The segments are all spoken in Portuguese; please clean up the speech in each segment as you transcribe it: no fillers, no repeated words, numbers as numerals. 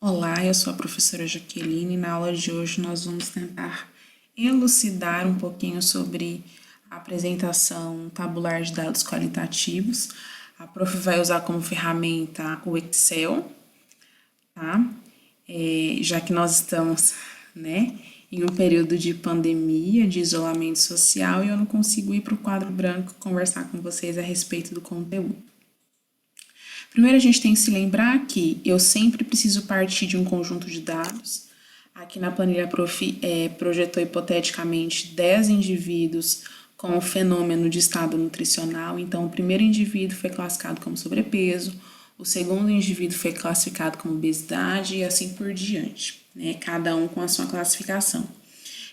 Olá, eu sou a professora Jaqueline e na aula de hoje nós vamos tentar elucidar um pouquinho sobre a apresentação tabular de dados qualitativos. A prof vai usar como ferramenta o Excel, tá? Já que nós estamos, em um período de pandemia, de isolamento social, e eu não consigo ir para o quadro branco conversar com vocês a respeito do conteúdo. Primeiro, a gente tem que se lembrar que eu sempre preciso partir de um conjunto de dados. Aqui na planilha prof projetou hipoteticamente 10 indivíduos com o fenômeno de estado nutricional. Então, o primeiro indivíduo foi classificado como sobrepeso, o segundo indivíduo foi classificado como obesidade e assim por diante, cada um com a sua classificação.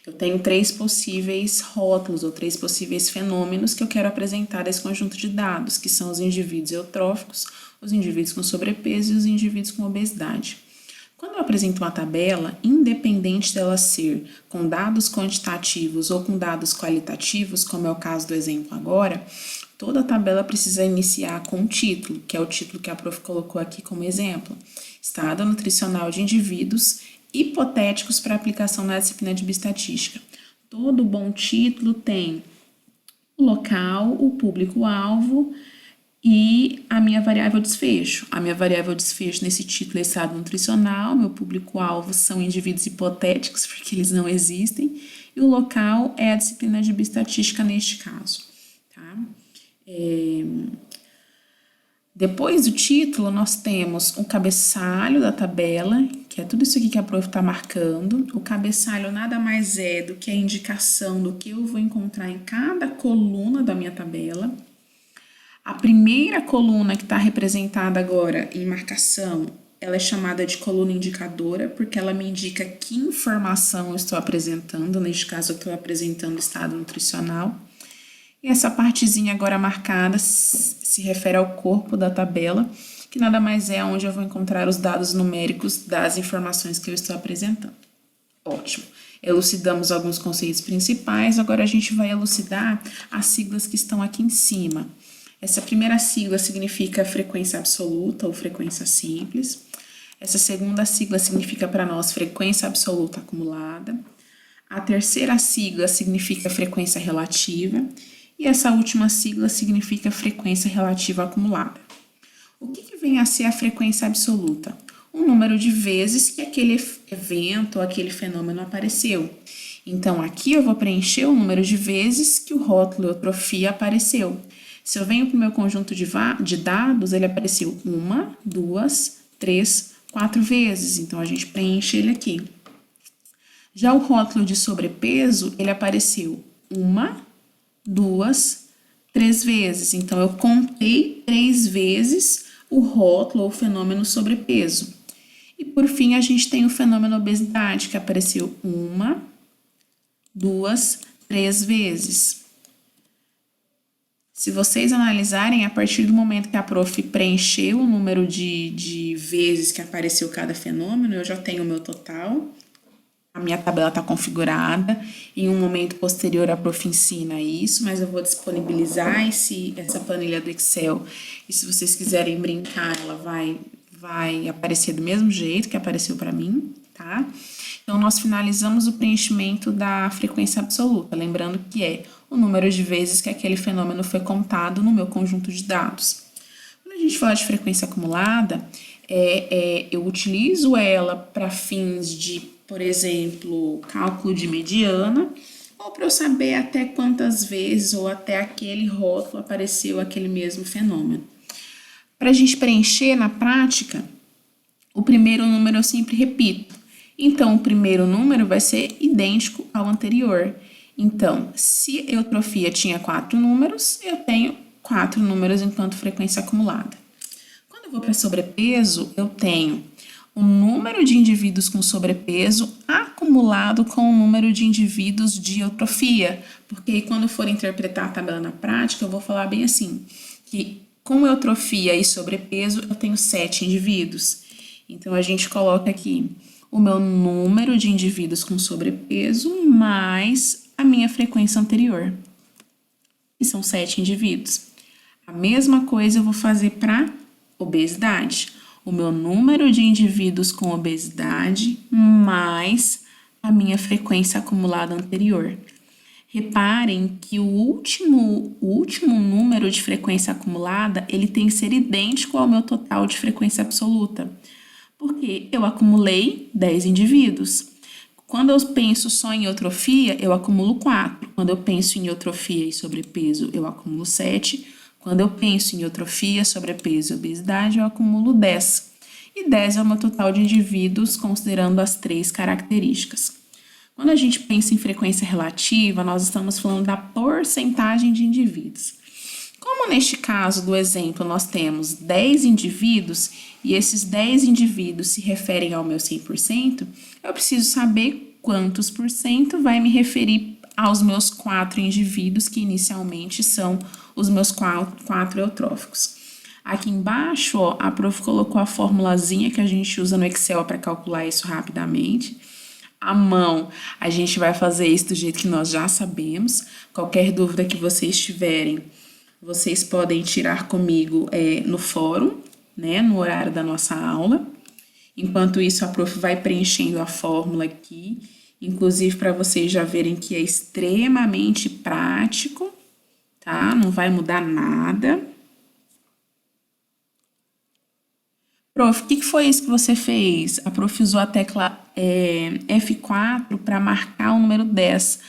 Eu tenho 3 possíveis rótulos ou 3 possíveis fenômenos que eu quero apresentar desse conjunto de dados, que são os indivíduos eutróficos, os indivíduos com sobrepeso e os indivíduos com obesidade. Quando eu apresento uma tabela, independente dela ser com dados quantitativos ou com dados qualitativos, como é o caso do exemplo agora, toda a tabela precisa iniciar com um título, que é o título que a prof colocou aqui como exemplo. Estado nutricional de indivíduos hipotéticos para aplicação na disciplina de bioestatística. Todo bom título tem o local, o público-alvo e a minha variável desfecho. A minha variável desfecho nesse título é estado nutricional, meu público-alvo são indivíduos hipotéticos, porque eles não existem, e o local é a disciplina de bioestatística neste caso, tá? Depois do título, nós temos o cabeçalho da tabela, que é tudo isso aqui que a prof está marcando. O cabeçalho nada mais é do que a indicação do que eu vou encontrar em cada coluna da minha tabela. A primeira coluna que está representada agora em marcação, ela é chamada de coluna indicadora, porque ela me indica que informação eu estou apresentando, neste caso eu estou apresentando o estado nutricional. E essa partezinha agora marcada se refere ao corpo da tabela, que nada mais é onde eu vou encontrar os dados numéricos das informações que eu estou apresentando. Ótimo. Elucidamos alguns conceitos principais, agora a gente vai elucidar as siglas que estão aqui em cima. Essa primeira sigla significa frequência absoluta ou frequência simples. Essa segunda sigla significa para nós frequência absoluta acumulada. A terceira sigla significa frequência relativa. E essa última sigla significa frequência relativa acumulada. O que vem a ser a frequência absoluta? O número de vezes que aquele evento ou aquele fenômeno apareceu. Então, aqui eu vou preencher o número de vezes que o rótulo eutrofia apareceu. Se eu venho para o meu conjunto de dados, ele apareceu 1, 2, 3, 4 vezes. Então, a gente preenche ele aqui. Já o rótulo de sobrepeso, ele apareceu 1, 2, 3 vezes. Então, eu contei 3 vezes o rótulo ou o fenômeno sobrepeso. E, por fim, a gente tem o fenômeno obesidade, que apareceu 1, 2, 3 vezes. Se vocês analisarem, a partir do momento que a prof preencheu o número de vezes que apareceu cada fenômeno, eu já tenho o meu total. A minha tabela está configurada. Em um momento posterior, a prof ensina isso, mas eu vou disponibilizar essa planilha do Excel. E se vocês quiserem brincar, ela vai aparecer do mesmo jeito que apareceu para mim, tá? Então, nós finalizamos o preenchimento da frequência absoluta, lembrando que é o número de vezes que aquele fenômeno foi contado no meu conjunto de dados. Quando a gente fala de frequência acumulada, eu utilizo ela para fins de, por exemplo, cálculo de mediana, ou para eu saber até quantas vezes ou até aquele rótulo apareceu aquele mesmo fenômeno. Para a gente preencher na prática, o primeiro número eu sempre repito. Então, o primeiro número vai ser idêntico ao anterior. Então, se eutrofia tinha 4 números, eu tenho 4 números enquanto frequência acumulada. Quando eu vou para sobrepeso, eu tenho o número de indivíduos com sobrepeso acumulado com o número de indivíduos de eutrofia. Porque quando eu for interpretar a tabela na prática, eu vou falar bem assim, que com eutrofia e sobrepeso, eu tenho 7 indivíduos. Então, a gente coloca aqui o meu número de indivíduos com sobrepeso mais a minha frequência anterior, que são 7 indivíduos. A mesma coisa eu vou fazer para obesidade. o meu número de indivíduos com obesidade mais a minha frequência acumulada anterior. Reparem que o último número de frequência acumulada, ele tem que ser idêntico ao meu total de frequência absoluta, porque eu acumulei 10 indivíduos. Quando eu penso só em eutrofia, eu acumulo 4. Quando eu penso em eutrofia e sobrepeso, eu acumulo 7. Quando eu penso em eutrofia, sobrepeso e obesidade, eu acumulo 10. E 10 é o meu total de indivíduos, considerando as 3 características. Quando a gente pensa em frequência relativa, nós estamos falando da porcentagem de indivíduos. Como neste caso do exemplo nós temos 10 indivíduos e esses 10 indivíduos se referem ao meu 100%, eu preciso saber quantos por cento vai me referir aos meus 4 indivíduos, que inicialmente são os meus 4 eutróficos. Aqui embaixo, ó, a prof colocou a formulazinha que a gente usa no Excel para calcular isso rapidamente. À mão, a gente vai fazer isso do jeito que nós já sabemos. Qualquer dúvida que vocês tiverem, vocês podem tirar comigo no fórum, né, no horário da nossa aula. Enquanto isso, a prof vai preenchendo a fórmula aqui, inclusive para vocês já verem que é extremamente prático, tá? Não vai mudar nada. Prof, o que foi isso que você fez? A prof usou a tecla F4 para marcar o número 10,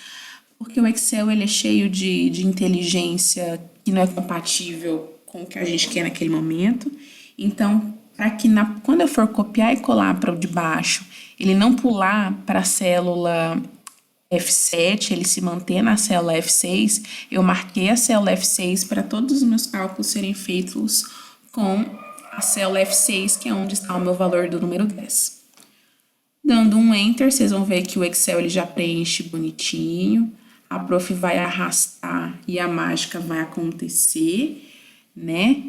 porque o Excel ele é cheio de inteligência que não é compatível com o que a gente quer naquele momento. Então, para que quando eu for copiar e colar para o de baixo, ele não pular para a célula F7, ele se manter na célula F6, eu marquei a célula F6 para todos os meus cálculos serem feitos com a célula F6, que é onde está o meu valor do número 10. Dando um Enter, vocês vão ver que o Excel ele já preenche bonitinho. A prof vai arrastar e a mágica vai acontecer, né?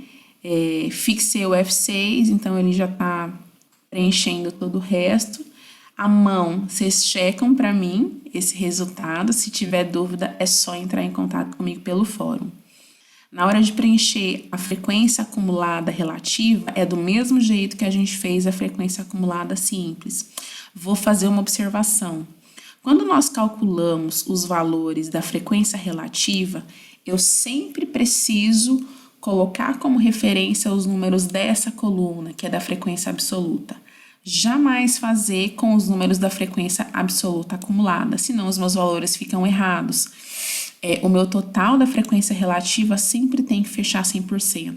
Fixei o F6, então ele já está preenchendo todo o resto. A mão, vocês checam para mim esse resultado. Se tiver dúvida, é só entrar em contato comigo pelo fórum. Na hora de preencher a frequência acumulada relativa, é do mesmo jeito que a gente fez a frequência acumulada simples. Vou fazer uma observação. Quando nós calculamos os valores da frequência relativa, eu sempre preciso colocar como referência os números dessa coluna, que é da frequência absoluta. Jamais fazer com os números da frequência absoluta acumulada, senão os meus valores ficam errados. O meu total da frequência relativa sempre tem que fechar 100%.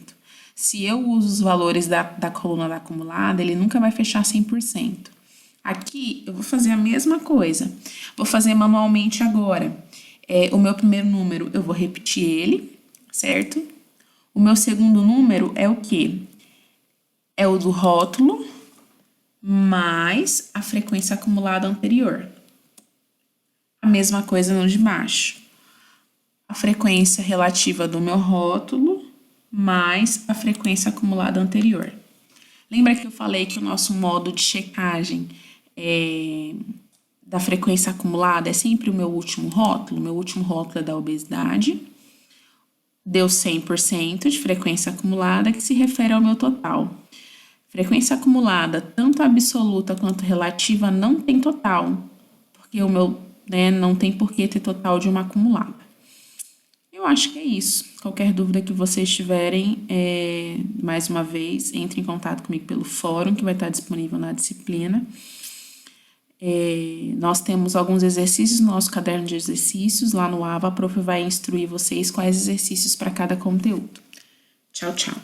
Se eu uso os valores da coluna da acumulada, ele nunca vai fechar 100%. Aqui, eu vou fazer a mesma coisa. Vou fazer manualmente agora. O meu primeiro número, eu vou repetir ele, certo? O meu segundo número é o quê? É o do rótulo mais a frequência acumulada anterior. A mesma coisa no de baixo. A frequência relativa do meu rótulo mais a frequência acumulada anterior. Lembra que eu falei que o nosso modo de checagem da frequência acumulada é sempre o meu último rótulo? Meu último rótulo é da obesidade. Deu 100% de frequência acumulada, que se refere ao meu total. Frequência acumulada, tanto absoluta quanto relativa, não tem total, porque o meu, não tem por que ter total de uma acumulada. Eu acho que é isso. Qualquer dúvida que vocês tiverem, mais uma vez, entre em contato comigo pelo fórum, que vai estar disponível na disciplina. Nós temos alguns exercícios no nosso caderno de exercícios. Lá no AVA, a prof vai instruir vocês quais exercícios para cada conteúdo. Tchau, tchau.